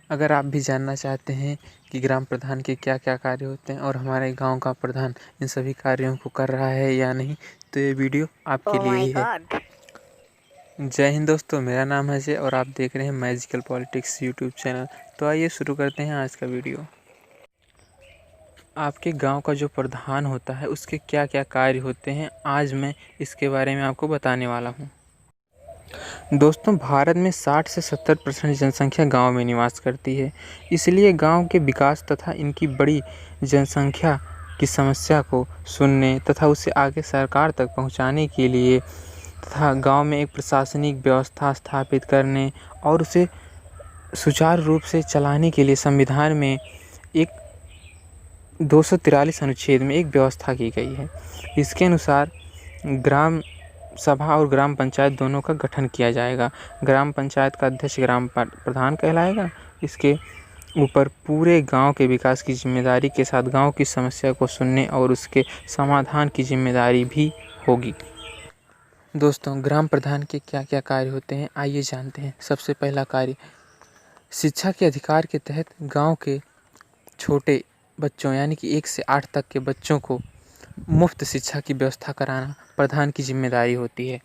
अगर आप भी जानना चाहते हैं कि ग्राम प्रधान के क्या क्या कार्य होते हैं और हमारे गांव का प्रधान इन सभी कार्यों को कर रहा है या नहीं, तो ये वीडियो आपके लिए ही है। जय हिंद दोस्तों, मेरा नाम है अजय और आप देख रहे हैं मैजिकल पॉलिटिक्स यूट्यूब चैनल। तो आइए शुरू करते हैं आज का वीडियो। आपके गांव का जो प्रधान होता है उसके क्या क्या कार्य होते हैं, आज मैं इसके बारे में आपको बताने वाला हूँ। दोस्तों, भारत में 60 से 70% जनसंख्या गांव में निवास करती है। इसलिए गांव के विकास तथा इनकी बड़ी जनसंख्या की समस्या को सुनने तथा उसे आगे सरकार तक पहुंचाने के लिए तथा गांव में एक प्रशासनिक व्यवस्था स्थापित करने और उसे सुचारू रूप से चलाने के लिए संविधान में एक 243 अनुच्छेद में एक व्यवस्था की गई है। इसके अनुसार ग्राम सभा और ग्राम पंचायत दोनों का गठन किया जाएगा। ग्राम पंचायत का अध्यक्ष ग्राम प्रधान कहलाएगा। इसके ऊपर पूरे गांव के विकास की जिम्मेदारी के साथ गांव की समस्या को सुनने और उसके समाधान की जिम्मेदारी भी होगी। दोस्तों, ग्राम प्रधान के क्या क्या कार्य होते हैं, आइए जानते हैं। सबसे पहला कार्य, शिक्षा के अधिकार के तहत गांव के छोटे बच्चों यानी कि 1 से 8 तक के बच्चों को मुफ्त शिक्षा की व्यवस्था कराना प्रधान की जिम्मेदारी होती है।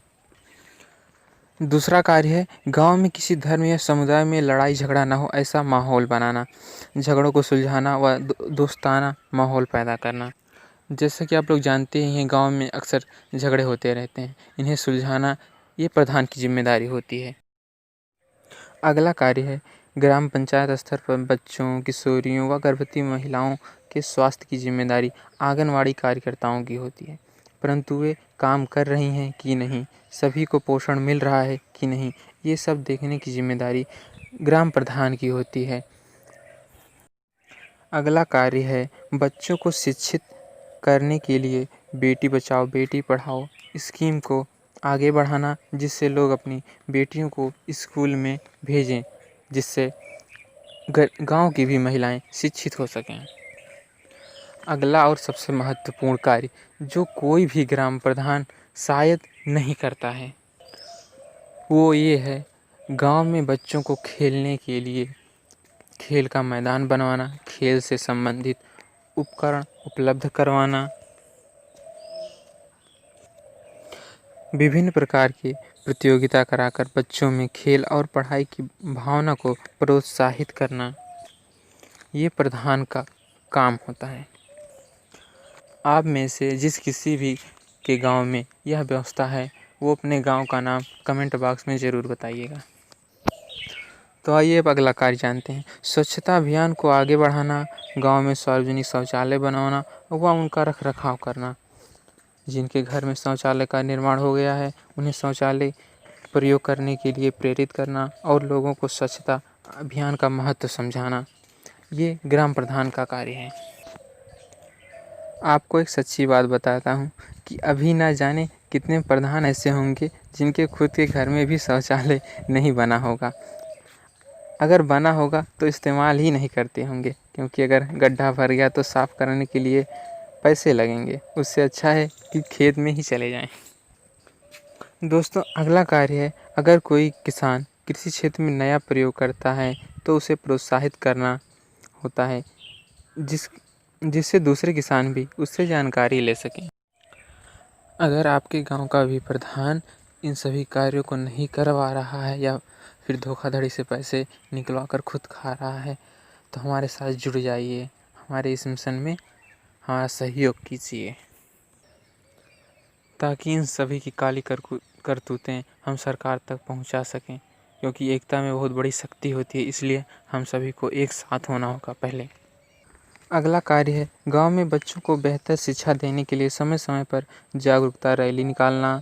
दूसरा कार्य है गांव में किसी धर्म या समुदाय में लड़ाई झगड़ा ना हो ऐसा माहौल बनाना, झगड़ों को सुलझाना व दोस्ताना माहौल पैदा करना। जैसा कि आप लोग जानते ही हैं, गांव में अक्सर झगड़े होते रहते हैं, इन्हें सुलझाना ये प्रधान की जिम्मेदारी होती है। अगला कार्य है ग्राम पंचायत स्तर पर बच्चों, किशोरियों व गर्भवती महिलाओं के स्वास्थ्य की जिम्मेदारी आंगनवाड़ी कार्यकर्ताओं की होती है। परंतु वे काम कर रही हैं कि नहीं, सभी को पोषण मिल रहा है कि नहीं, ये सब देखने की जिम्मेदारी ग्राम प्रधान की होती है। अगला कार्य है बच्चों को शिक्षित करने के लिए बेटी बचाओ बेटी पढ़ाओ स्कीम को आगे बढ़ाना, जिससे लोग अपनी बेटियों को स्कूल में भेजें, जिससे गांव की भी महिलाएं शिक्षित हो सकें। अगला और सबसे महत्वपूर्ण कार्य जो कोई भी ग्राम प्रधान शायद नहीं करता है, वो ये है गांव में बच्चों को खेलने के लिए खेल का मैदान बनवाना, खेल से संबंधित उपकरण उपलब्ध करवाना, विभिन्न प्रकार की प्रतियोगिता कराकर बच्चों में खेल और पढ़ाई की भावना को प्रोत्साहित करना, ये प्रधान का काम होता है। आप में से जिस किसी भी के गांव में यह व्यवस्था है, वो अपने गांव का नाम कमेंट बॉक्स में ज़रूर बताइएगा। तो आइए अब अगला कार्य जानते हैं। स्वच्छता अभियान को आगे बढ़ाना, गांव में सार्वजनिक शौचालय बनवाना व उनका रख रखाव करना। जिनके घर में शौचालय का निर्माण हो गया है, उन्हें शौचालय प्रयोग करने के लिए प्रेरित करना और लोगों को स्वच्छता अभियान का महत्व समझाना, ये ग्राम प्रधान का कार्य है। आपको एक सच्ची बात बताता हूँ कि अभी ना जाने कितने प्रधान ऐसे होंगे जिनके खुद के घर में भी शौचालय नहीं बना होगा। अगर बना होगा तो इस्तेमाल ही नहीं करते होंगे, क्योंकि अगर गड्ढा भर गया तो साफ़ करने के लिए पैसे लगेंगे। उससे अच्छा है कि खेत में ही चले जाएं। दोस्तों, अगला कार्य है अगर कोई किसान कृषि क्षेत्र में नया प्रयोग करता है तो उसे प्रोत्साहित करना होता है, जिससे दूसरे किसान भी उससे जानकारी ले सकें। अगर आपके गांव का भी प्रधान इन सभी कार्यों को नहीं करवा रहा है या फिर धोखाधड़ी से पैसे निकलवा कर खुद खा रहा है, तो हमारे साथ जुड़ जाइए, हमारे इस मिशन में हमारा सहयोग कीजिए, ताकि इन सभी की काली करतूतें हम सरकार तक पहुंचा सकें। क्योंकि एकता में बहुत बड़ी शक्ति होती है, इसलिए हम सभी को एक साथ होना होगा पहले। अगला कार्य है गांव में बच्चों को बेहतर शिक्षा देने के लिए समय समय पर जागरूकता रैली निकालना,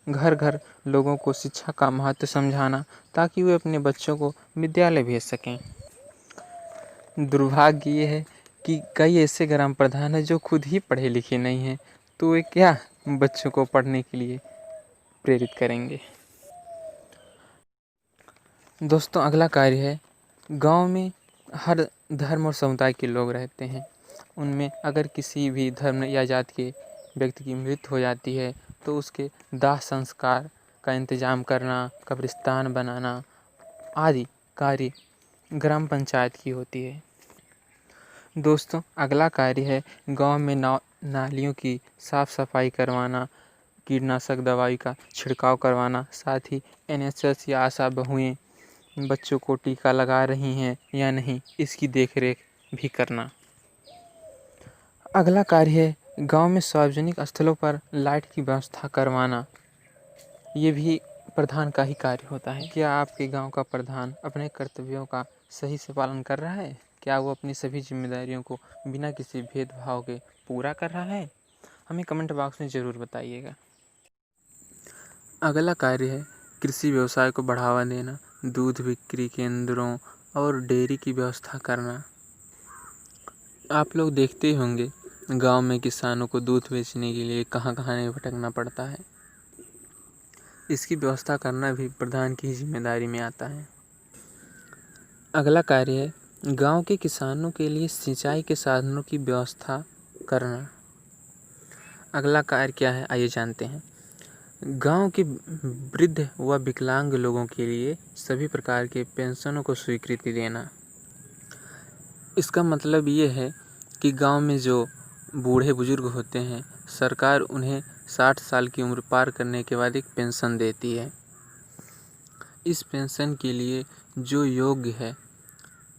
घर घर लोगों को शिक्षा का महत्व समझाना, ताकि वे अपने बच्चों को विद्यालय भेज सकें। दुर्भाग्य ये है कि कई ऐसे ग्राम प्रधान हैं जो खुद ही पढ़े लिखे नहीं हैं, तो वे क्या बच्चों को पढ़ने के लिए प्रेरित करेंगे। दोस्तों, अगला कार्य है गांव में हर धर्म और समुदाय के लोग रहते हैं। उनमें अगर किसी भी धर्म या जाति के व्यक्ति की मृत्यु हो जाती है तो उसके दाह संस्कार का इंतजाम करना, कब्रिस्तान बनाना आदि कार्य ग्राम पंचायत की होती है। दोस्तों, अगला कार्य है गांव में नालियों की साफ सफाई करवाना, कीटनाशक दवाई का छिड़काव करवाना, साथ ही एनएसएस या आशा बहुएं बच्चों को टीका लगा रही हैं या नहीं, इसकी देखरेख भी करना। अगला कार्य है गांव में सार्वजनिक स्थलों पर लाइट की व्यवस्था करवाना। ये भी प्रधान का ही कार्य होता है। क्या आपके गांव का प्रधान अपने कर्तव्यों का सही से पालन कर रहा है? क्या वो अपनी सभी जिम्मेदारियों को बिना किसी भेदभाव के पूरा कर रहा है? हमें कमेंट बॉक्स में ज़रूर बताइएगा। अगला कार्य है कृषि व्यवसाय को बढ़ावा देना, दूध बिक्री केंद्रों और डेयरी की व्यवस्था करना। आप लोग देखते ही होंगे गांव में किसानों को दूध बेचने के लिए कहां नहीं भटकना पड़ता है। इसकी व्यवस्था करना भी प्रधान की जिम्मेदारी में आता है। अगला कार्य है गांव के किसानों के लिए सिंचाई के साधनों की व्यवस्था करना। अगला कार्य क्या है, आइए जानते हैं। गांव के वृद्ध व विकलांग लोगों के लिए सभी प्रकार के पेंशनों को स्वीकृति देना। इसका मतलब ये है कि गांव में जो बूढ़े बुजुर्ग होते हैं, सरकार उन्हें 60 साल की उम्र पार करने के बाद एक पेंशन देती है। इस पेंशन के लिए जो योग्य है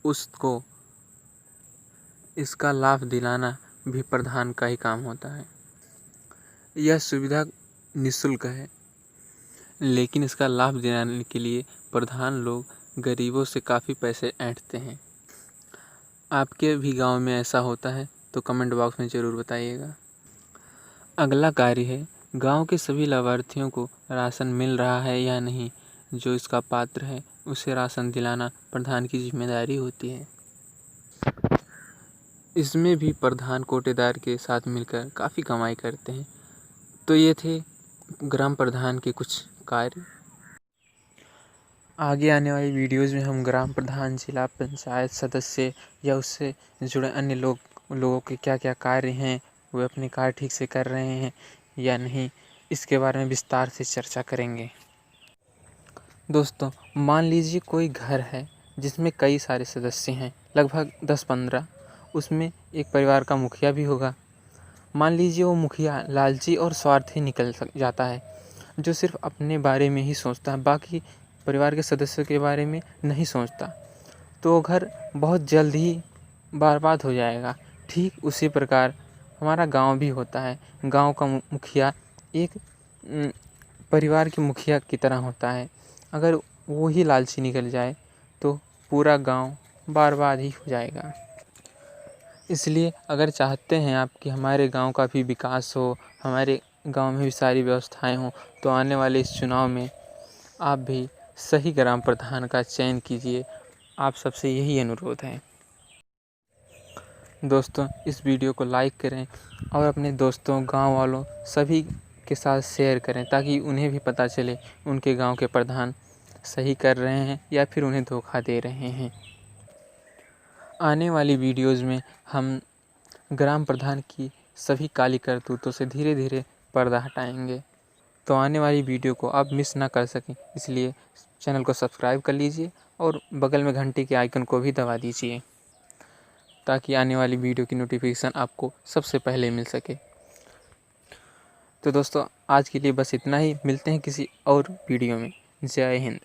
उसको इसका लाभ दिलाना भी प्रधान का ही काम होता है। यह सुविधा निःशुल्क है, लेकिन इसका लाभ दिलाने के लिए प्रधान लोग गरीबों से काफ़ी पैसे ऐंठते हैं। आपके भी गांव में ऐसा होता है तो कमेंट बॉक्स में ज़रूर बताइएगा। अगला कार्य है गांव के सभी लाभार्थियों को राशन मिल रहा है या नहीं, जो इसका पात्र है उसे राशन दिलाना प्रधान की जिम्मेदारी होती है। इसमें भी प्रधान कोटेदार के साथ मिलकर काफ़ी कमाई करते हैं। तो ये थे ग्राम प्रधान के कुछ कार्य। आगे आने वाली वीडियोज़ में हम ग्राम प्रधान, जिला पंचायत सदस्य या उससे जुड़े अन्य लोगों के क्या क्या कार्य हैं, वे अपने कार्य ठीक से कर रहे हैं या नहीं, इसके बारे में विस्तार से चर्चा करेंगे। दोस्तों, मान लीजिए कोई घर है जिसमें कई सारे सदस्य हैं, लगभग 10-15। उसमें एक परिवार का मुखिया भी होगा। मान लीजिए वो मुखिया लालची और स्वार्थी निकल जाता है, जो सिर्फ अपने बारे में ही सोचता है, बाकी परिवार के सदस्यों के बारे में नहीं सोचता, तो वो घर बहुत जल्द ही बर्बाद हो जाएगा। ठीक उसी प्रकार हमारा गांव भी होता है। गांव का मुखिया एक परिवार के मुखिया की तरह होता है। अगर वो ही लालची निकल जाए तो पूरा गांव बर्बाद ही हो जाएगा। इसलिए अगर चाहते हैं आप कि हमारे गांव का भी विकास हो, हमारे गांव में भी सारी व्यवस्थाएं हों, तो आने वाले इस चुनाव में आप भी सही ग्राम प्रधान का चयन कीजिए। आप सबसे यही अनुरोध है। दोस्तों, इस वीडियो को लाइक करें और अपने दोस्तों, गांव वालों सभी के साथ शेयर करें, ताकि उन्हें भी पता चले उनके गांव के प्रधान सही कर रहे हैं या फिर उन्हें धोखा दे रहे हैं। आने वाली वीडियोज़ में हम ग्राम प्रधान की सभी काली करतूतों से धीरे धीरे पर्दा हटाएंगे। तो आने वाली वीडियो को आप मिस ना कर सकें, इसलिए चैनल को सब्सक्राइब कर लीजिए और बगल में घंटी के आइकन को भी दबा दीजिए, ताकि आने वाली वीडियो की नोटिफिकेशन आपको सबसे पहले मिल सके। तो दोस्तों, आज के लिए बस इतना ही। मिलते हैं किसी और वीडियो में। जय हिंद।